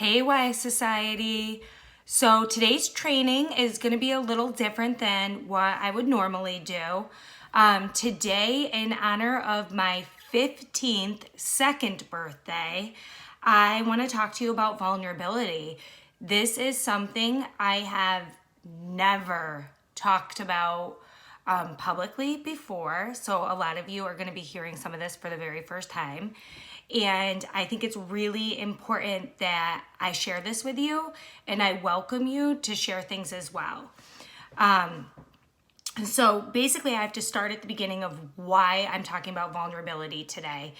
Hey, Wise Society. So today's training is going to be a little different than what I would normally do. Today, in honor of my 15th second birthday, I want to talk to you about vulnerability. This is something I have never talked about publicly before. So a lot of you are going to be hearing some of this for the very first time. And I think it's really important that I share this with you, and I welcome you to share things as well. So basically, I have to start at the beginning of why I'm talking about vulnerability today.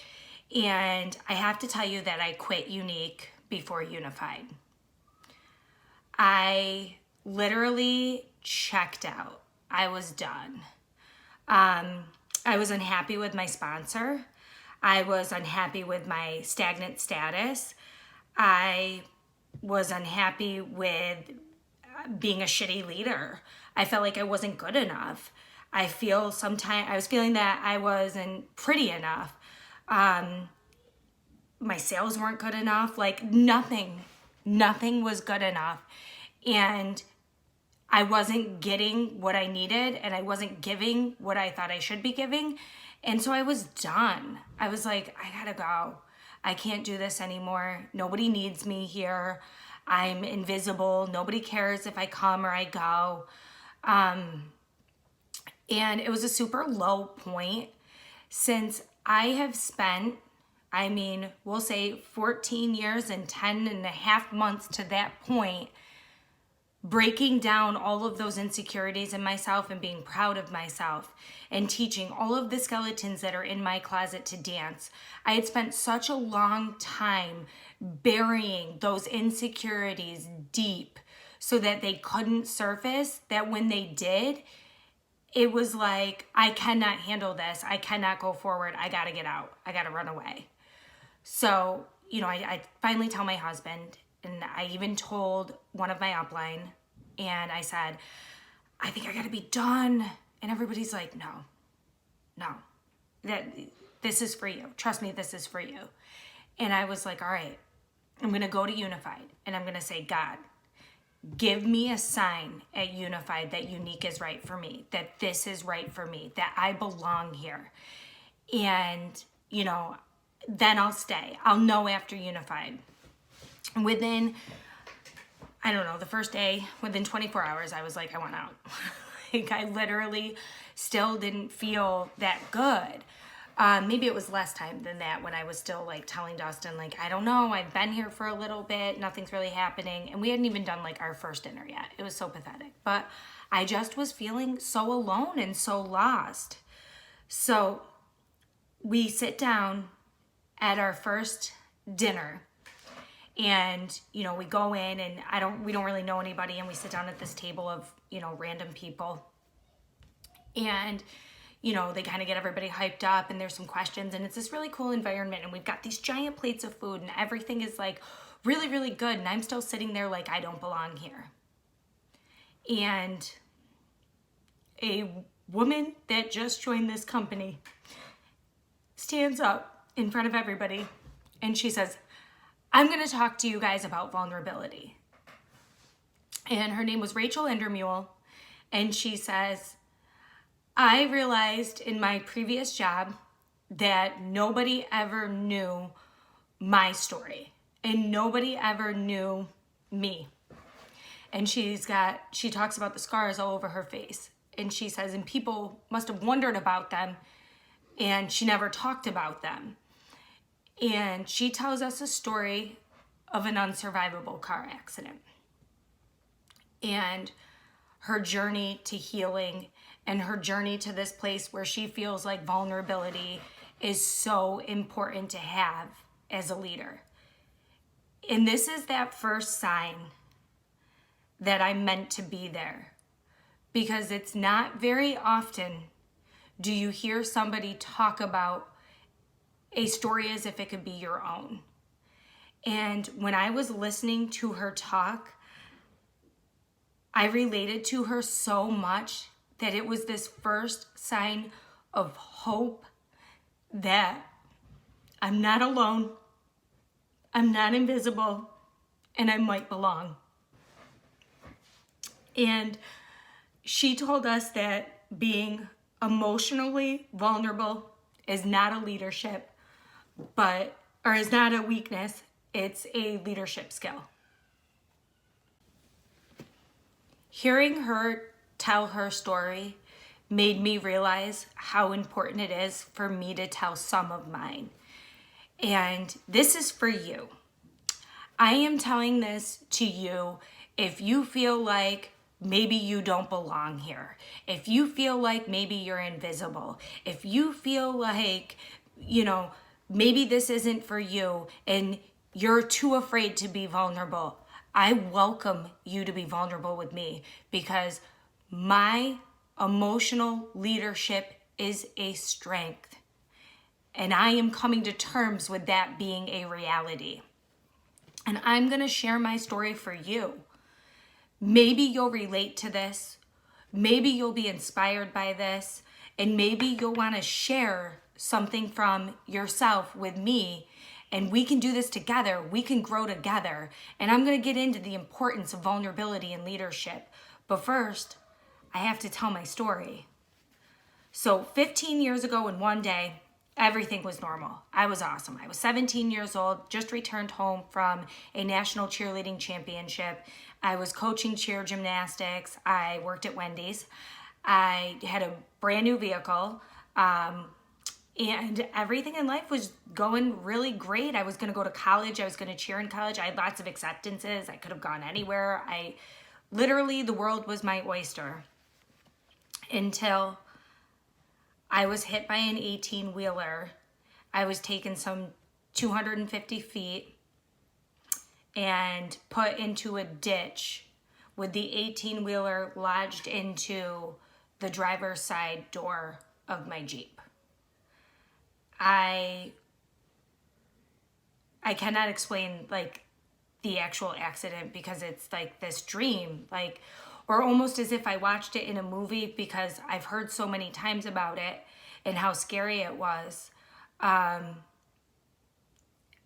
And I have to tell you that I quit Unique before Unified. I literally checked out. I was done. I was unhappy with my sponsor. I was unhappy with my stagnant status. I was unhappy with being a shitty leader. I felt like I wasn't good enough. I was feeling that I wasn't pretty enough. My sales weren't good enough. Like nothing was good enough. And I wasn't getting what I needed, and I wasn't giving what I thought I should be giving. And so I was done. I was like, I gotta go. I can't do this anymore. Nobody needs me here. I'm invisible. Nobody cares if I come or I go. And it was a super low point since I have spent, we'll say 14 years and 10 and a half months to that point, breaking down all of those insecurities in myself and being proud of myself and teaching all of the skeletons that are in my closet to dance. I had spent such a long time burying those insecurities deep so that they couldn't surface, that when they did, it was like, I cannot handle this. I cannot go forward. I gotta get out. I gotta run away. So, I finally tell my husband, and I even told one of my upline, and I said, I think I gotta be done. And everybody's like, no, this is for you. Trust me, this is for you. And I was like, all right, I'm gonna go to Unified, and I'm gonna say, God, give me a sign at Unified that Unique is right for me, that this is right for me, that I belong here. And, then I'll stay. I'll know after Unified. Within, the first day, within 24 hours, I was like, I want out. I literally still didn't feel that good. Maybe it was less time than that when I was still telling Dustin, I don't know, I've been here for a little bit, nothing's really happening. And we hadn't even done our first dinner yet. It was so pathetic. But I just was feeling so alone and so lost. So we sit down at our first dinner, and we go in, and we don't really know anybody, and we sit down at this table of random people, and they kind of get everybody hyped up, and there's some questions, and it's this really cool environment, and we've got these giant plates of food, and everything is really, really good, and I'm still sitting there like I don't belong here. And a woman that just joined this company stands up in front of everybody, and she says, I'm going to talk to you guys about vulnerability. And her name was Rachel Endermule, and she says, I realized in my previous job that nobody ever knew my story, and nobody ever knew me. And she talks about the scars all over her face, and she says, and people must have wondered about them, and she never talked about them. And she tells us a story of an unsurvivable car accident and her journey to healing and her journey to this place where she feels like vulnerability is so important to have as a leader. And this is that first sign that I'm meant to be there, because it's not very often do you hear somebody talk about a story as if it could be your own. And when I was listening to her talk, I related to her so much that it was this first sign of hope that I'm not alone. I'm not invisible. and I might belong. And she told us that being emotionally vulnerable is not a leadership, or is not a weakness, it's a leadership skill. Hearing her tell her story made me realize how important it is for me to tell some of mine. And this is for you. I am telling this to you if you feel like maybe you don't belong here. If you feel like maybe you're invisible. If you feel like, maybe this isn't for you and you're too afraid to be vulnerable. I welcome you to be vulnerable with me because my emotional leadership is a strength. And I am coming to terms with that being a reality. And I'm going to share my story for you. Maybe you'll relate to this. Maybe you'll be inspired by this. And maybe you'll want to share something from yourself with me. And we can do this together. We can grow together. And I'm going to get into the importance of vulnerability in leadership. But first, I have to tell my story. So 15 years ago in one day, everything was normal. I was awesome. I was 17 years old, just returned home from a national cheerleading championship. I was coaching cheer gymnastics. I worked at Wendy's. I had a brand new vehicle. And everything in life was going really great. I was going to go to college. I was going to cheer in college. I had lots of acceptances. I could have gone anywhere. Literally, the world was my oyster until I was hit by an 18-wheeler. I was taken some 250 feet and put into a ditch with the 18-wheeler lodged into the driver's side door of my Jeep. I cannot explain the actual accident because it's like this dream, or almost as if I watched it in a movie because I've heard so many times about it and how scary it was. I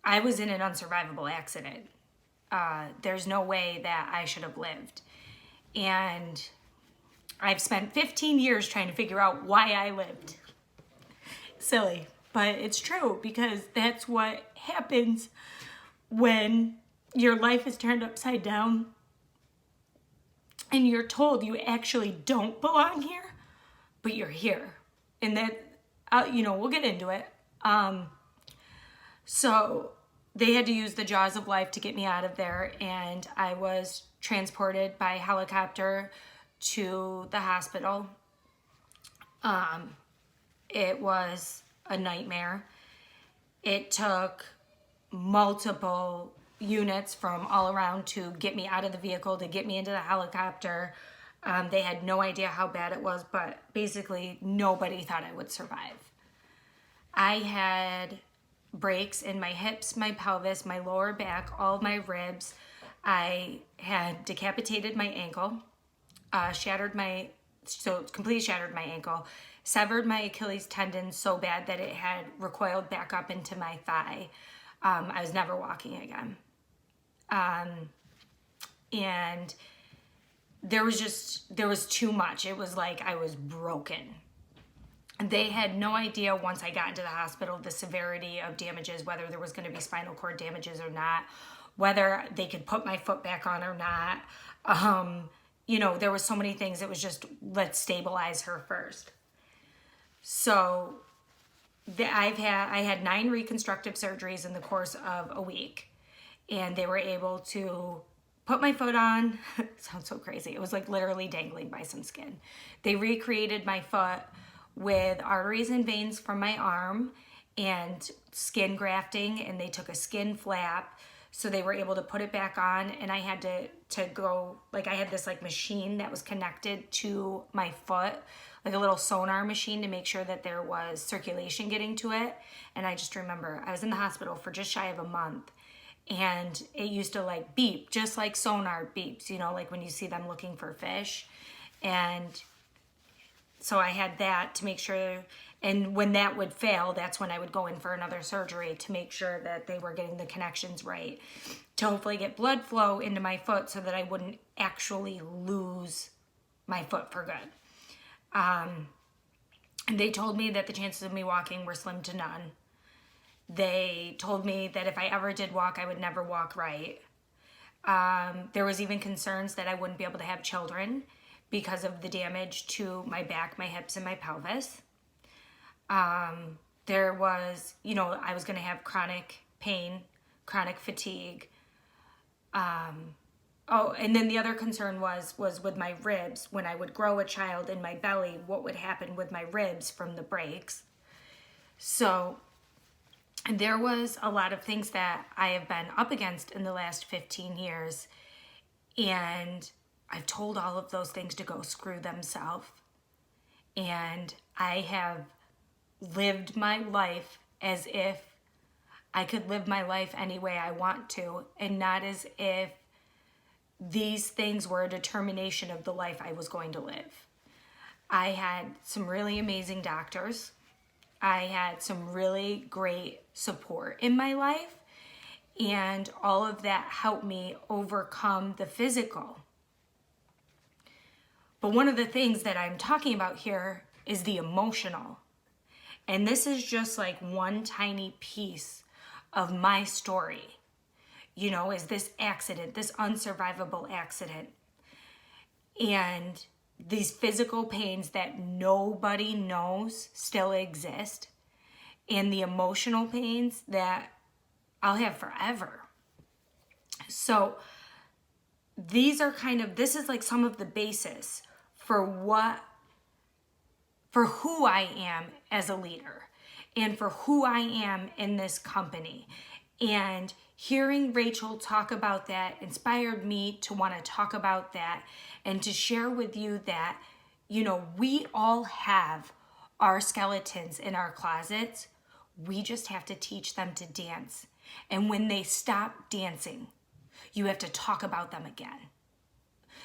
was in an unsurvivable accident. There's no way that I should have lived. And I've spent 15 years trying to figure out why I lived. Silly, but it's true because that's what happens when your life is turned upside down and you're told you actually don't belong here, but you're here. And that, we'll get into it. So they had to use the jaws of life to get me out of there. And I was transported by helicopter to the hospital. It was a nightmare. It took multiple units from all around to get me out of the vehicle, to get me into the helicopter. They had no idea how bad it was, but basically nobody thought I would survive. I had breaks in my hips, my pelvis, my lower back, all of my ribs. I had decapitated my ankle, completely shattered my ankle, severed my Achilles tendon so bad that it had recoiled back up into my thigh. I was never walking again. And there was too much. It was like I was broken. They had no idea once I got into the hospital the severity of damages, whether there was going to be spinal cord damages or not, whether they could put my foot back on or not. There was so many things. It was just, let's stabilize her first. So I had 9 reconstructive surgeries in the course of a week, and they were able to put my foot on. It sounds so crazy. It was like literally dangling by some skin. They recreated my foot with arteries and veins from my arm and skin grafting, and they took a skin flap. So they were able to put it back on, and I had to go, I had this machine that was connected to my foot, like a little sonar machine to make sure that there was circulation getting to it. And I just remember I was in the hospital for just shy of a month, and it used to beep, just like sonar beeps, when you see them looking for fish. And so I had that to make sure, And when that would fail, that's when I would go in for another surgery to make sure that they were getting the connections right, to hopefully get blood flow into my foot so that I wouldn't actually lose my foot for good. And they told me that the chances of me walking were slim to none. They told me that if I ever did walk, I would never walk right. There was even concerns that I wouldn't be able to have children because of the damage to my back, my hips, and my pelvis. There was, I was going to have chronic pain, chronic fatigue. And then the other concern was with my ribs. When I would grow a child in my belly, what would happen with my ribs from the breaks? So there was a lot of things that I have been up against in the last 15 years. And I've told all of those things to go screw themselves. And I have lived my life as if I could live my life any way I want to, and not as if these things were a determination of the life I was going to live. I had some really amazing doctors. I had some really great support in my life, and all of that helped me overcome the physical. But one of the things that I'm talking about here is the emotional. And this is just like one tiny piece of my story, is this accident, this unsurvivable accident. And these physical pains that nobody knows still exist, and the emotional pains that I'll have forever. So this is like some of the basis for who I am as a leader and for who I am in this company. And hearing Rachel talk about that inspired me to want to talk about that and to share with you that, we all have our skeletons in our closets. We just have to teach them to dance. And when they stop dancing, you have to talk about them again.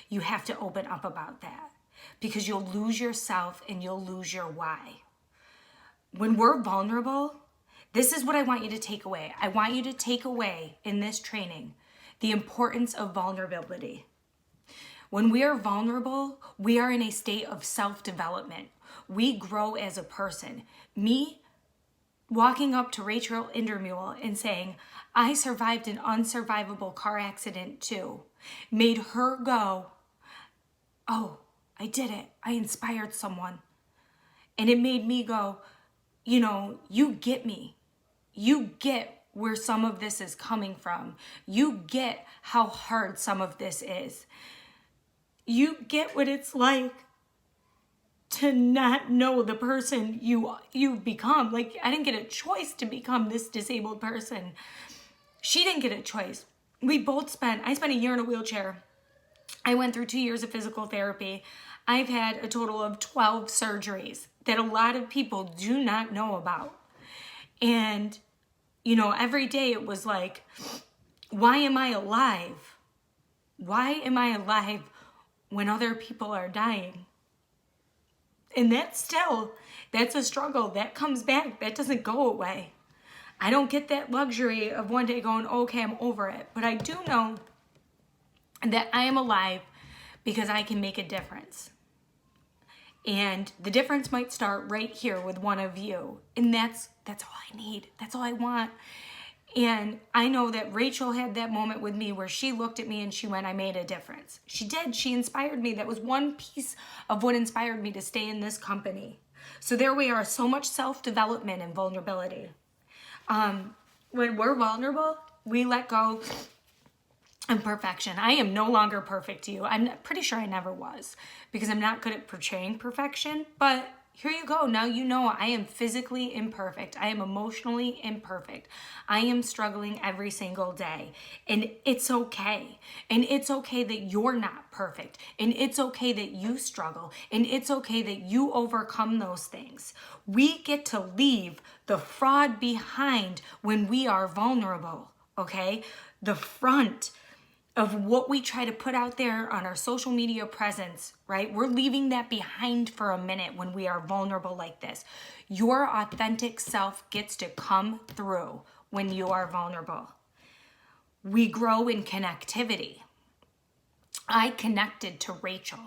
You have to open up about that, because you'll lose yourself and you'll lose your why. When we're vulnerable, this is what I want you to take away. I want you to take away in this training the importance of vulnerability. When we are vulnerable, we are in a state of self-development. We grow as a person. Me walking up to Rachel Indermule and saying, I survived an unsurvivable car accident too, made her go, oh, I did it. I inspired someone. And it made me go, you get me. You get where some of this is coming from. You get how hard some of this is. You get what it's like to not know the person you've become. Like, I didn't get a choice to become this disabled person. She didn't get a choice. I spent a year in a wheelchair. I went through 2 years of physical therapy. I've had a total of 12 surgeries that a lot of people do not know about. And, every day it was like, why am I alive? Why am I alive when other people are dying? And that's a struggle. That comes back. That doesn't go away. I don't get that luxury of one day going, okay, I'm over it. But I do know that I am alive because I can make a difference. And the difference might start right here with one of you. And that's all I need. That's all I want. And I know that Rachel had that moment with me where she looked at me and she went, I made a difference. She did. She inspired me. That was one piece of what inspired me to stay in this company. So there we are, so much self-development and vulnerability. When we're vulnerable, we let go of perfection. I am no longer perfect to you. I'm pretty sure I never was, because I'm not good at portraying perfection. But here you go. Now you know I am physically imperfect. I am emotionally imperfect. I am struggling every single day. And it's okay. And it's okay that you're not perfect. And it's okay that you struggle. And it's okay that you overcome those things. We get to leave the fraud behind when we are vulnerable, okay? The front. of what we try to put out there on our social media presence, right? We're leaving that behind for a minute when we are vulnerable like this. Your authentic self gets to come through when you are vulnerable. We grow in connectivity. I connected to Rachel.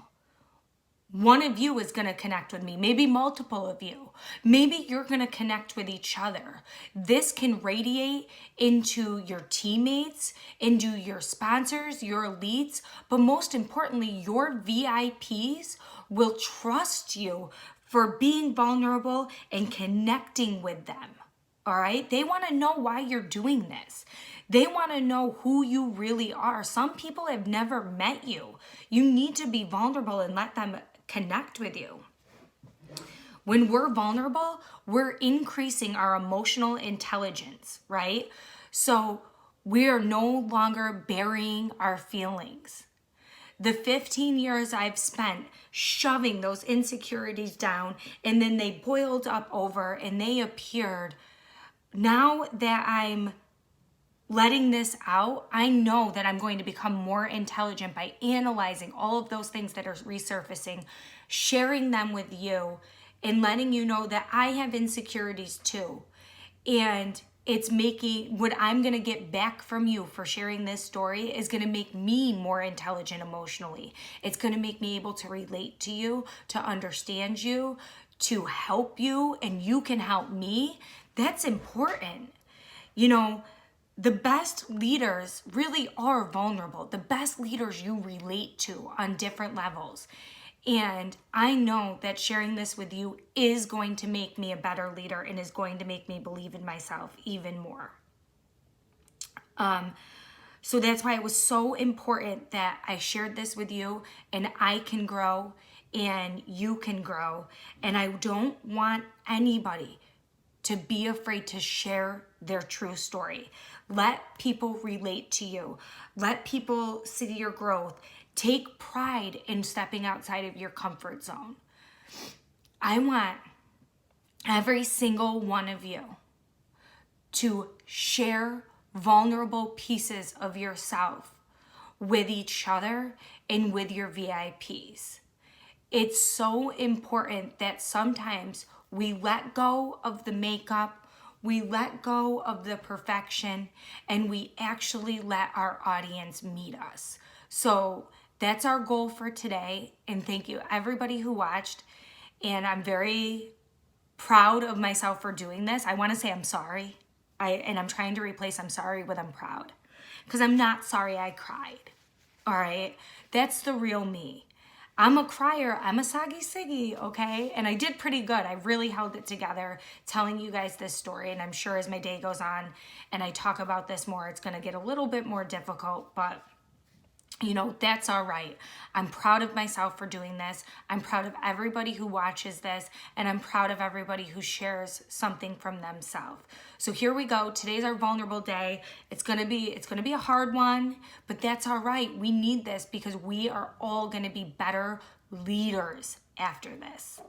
One of you is going to connect with me, maybe multiple of you. Maybe you're going to connect with each other. This can radiate into your teammates, into your sponsors, your elites, but most importantly, your VIPs will trust you for being vulnerable and connecting with them. All right? They want to know why you're doing this. They want to know who you really are. Some people have never met you. You need to be vulnerable and let them connect with you. When we're vulnerable, we're increasing our emotional intelligence, right? So we're no longer burying our feelings. The 15 years I've spent shoving those insecurities down, and then they boiled up over and they appeared. Now that I'm letting this out, I know that I'm going to become more intelligent by analyzing all of those things that are resurfacing, sharing them with you, and letting you know that I have insecurities too. And it's making what I'm going to get back from you for sharing this story is going to make me more intelligent emotionally. It's going to make me able to relate to you, to understand you, to help you, and you can help me. That's important. You know, the best leaders really are vulnerable. The best leaders you relate to on different levels. And I know that sharing this with you is going to make me a better leader and is going to make me believe in myself even more. So that's why it was so important that I shared this with you, and I can grow and you can grow. And I don't want anybody to be afraid to share their true story. Let people relate to you. Let people see your growth. Take pride in stepping outside of your comfort zone. I want every single one of you to share vulnerable pieces of yourself with each other and with your VIPs. It's so important that sometimes we let go of the makeup, we let go of the perfection, and we actually let our audience meet us. So that's our goal for today. And thank you everybody who watched. And I'm very proud of myself for doing this. I want to say I'm sorry. And I'm trying to replace I'm sorry with I'm proud. Because I'm not sorry I cried. All right? That's the real me. I'm a crier. I'm a saggy siggy, okay? And I did pretty good. I really held it together telling you guys this story. And I'm sure as my day goes on and I talk about this more, it's going to get a little bit more difficult. But, you know, that's all right. I'm proud of myself for doing this. I'm proud of everybody who watches this. And I'm proud of everybody who shares something from themselves. So here we go. Today's our vulnerable day. It's gonna be a hard one, but that's all right. We need this because we are all gonna be better leaders after this.